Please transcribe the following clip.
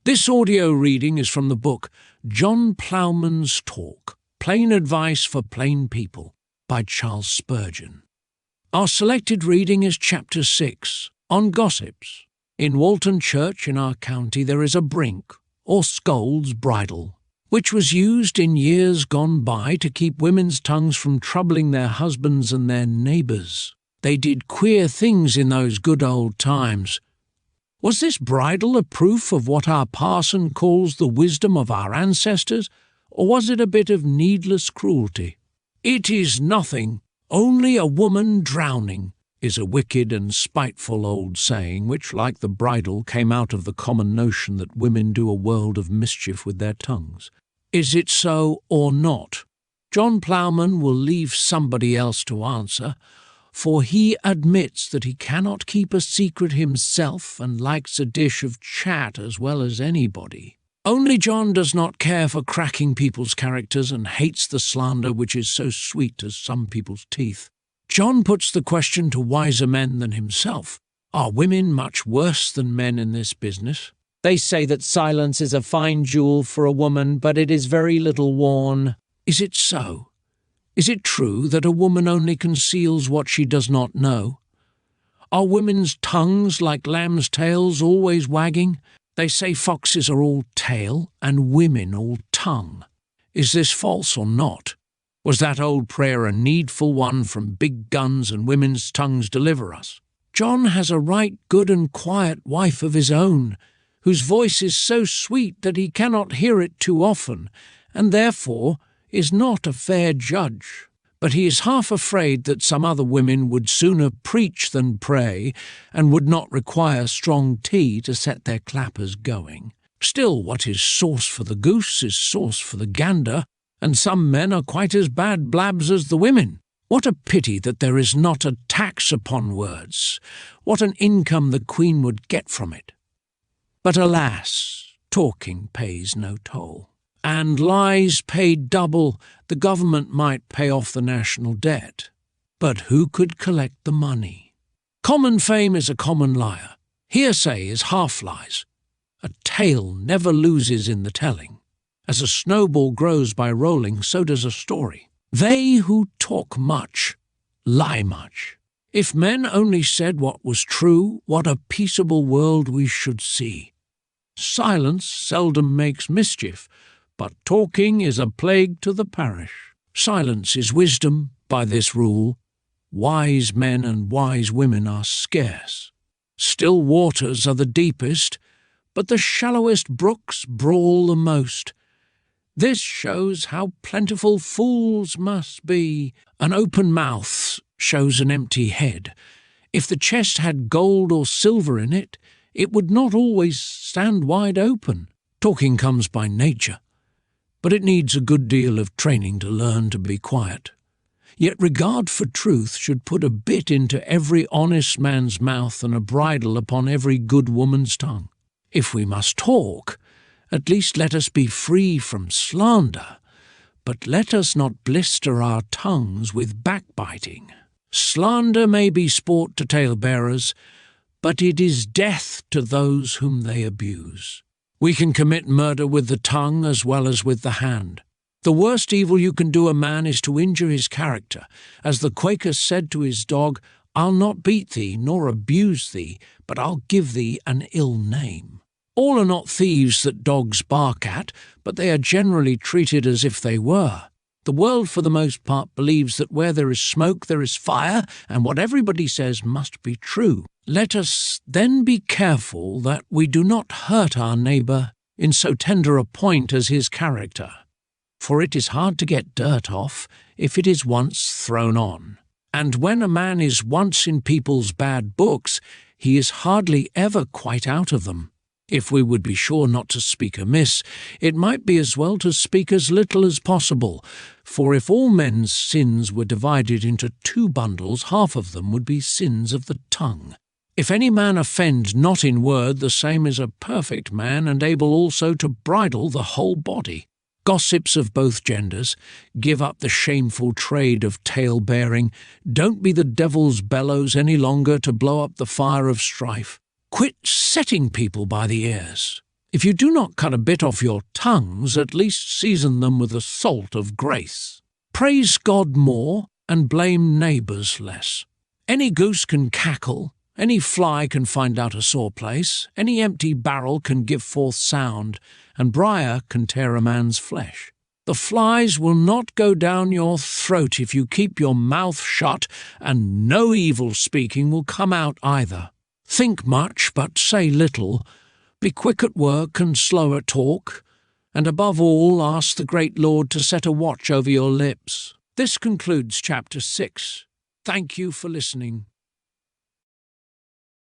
This audio reading is from the book John Ploughman's Talk, Plain Advice for Plain People by Charles Spurgeon. Our selected reading is Chapter 6, on gossips. In Walton Church in our county there is a brink, or scold's bridle, which was used in years gone by to keep women's tongues from troubling their husbands and their neighbours. They did queer things in those good old times. Was this bridle a proof of what our parson calls the wisdom of our ancestors, or was it a bit of needless cruelty? "It is nothing, only a woman drowning," is a wicked and spiteful old saying which, like the bridle, came out of the common notion that women do a world of mischief with their tongues. Is it so or not? John Ploughman will leave somebody else to answer, for he admits that he cannot keep a secret himself and likes a dish of chat as well as anybody. Only John does not care for cracking people's characters and hates the slander which is so sweet as some people's teeth. John puts the question to wiser men than himself. Are women much worse than men in this business? They say that silence is a fine jewel for a woman, but it is very little worn. Is it so? Is it true that a woman only conceals what she does not know? Are women's tongues like lambs' tails always wagging? They say foxes are all tail and women all tongue. Is this false or not? Was that old prayer a needful one from big guns and women's tongues deliver us? John has a right good and quiet wife of his own, whose voice is so sweet that he cannot hear it too often, and therefore is not a fair judge. But he is half afraid that some other women would sooner preach than pray, and would not require strong tea to set their clappers going. Still, what is sauce for the goose is sauce for the gander, and some men are quite as bad blabs as the women. What a pity that there is not a tax upon words! What an income the Queen would get from it! But alas, talking pays no toll. And lies paid double, the government might pay off the national debt. But who could collect the money? Common fame is a common liar. Hearsay is half lies. A tale never loses in the telling. As a snowball grows by rolling, so does a story. They who talk much lie much. If men only said what was true, what a peaceable world we should see. Silence seldom makes mischief, but talking is a plague to the parish. Silence is wisdom, by this rule. Wise men and wise women are scarce. Still waters are the deepest, but the shallowest brooks brawl the most. This shows how plentiful fools must be. An open mouth shows an empty head. If the chest had gold or silver in it, it would not always stand wide open. Talking comes by nature, but it needs a good deal of training to learn to be quiet. Yet regard for truth should put a bit into every honest man's mouth and a bridle upon every good woman's tongue. If we must talk, at least let us be free from slander, but let us not blister our tongues with backbiting. Slander may be sport to talebearers, but it is death to those whom they abuse. We can commit murder with the tongue as well as with the hand. The worst evil you can do a man is to injure his character. As the Quaker said to his dog, "I'll not beat thee, nor abuse thee, but I'll give thee an ill name." All are not thieves that dogs bark at, but they are generally treated as if they were. The world for the most part believes that where there is smoke there is fire, and what everybody says must be true. Let us then be careful that we do not hurt our neighbour in so tender a point as his character, for it is hard to get dirt off if it is once thrown on. And when a man is once in people's bad books, he is hardly ever quite out of them. If we would be sure not to speak amiss, it might be as well to speak as little as possible, for if all men's sins were divided into 2 bundles, half of them would be sins of the tongue. If any man offend not in word, the same is a perfect man, and able also to bridle the whole body. Gossips of both genders, give up the shameful trade of tale-bearing. Don't be the devil's bellows any longer to blow up the fire of strife. Quit setting people by the ears. If you do not cut a bit off your tongues, at least season them with the salt of grace. Praise God more and blame neighbours less. Any goose can cackle, any fly can find out a sore place, any empty barrel can give forth sound, and briar can tear a man's flesh. The flies will not go down your throat if you keep your mouth shut, and no evil speaking will come out either. Think much, but say little. Be quick at work and slow at talk, and above all ask the great Lord to set a watch over your lips. This concludes chapter 6. Thank you for listening.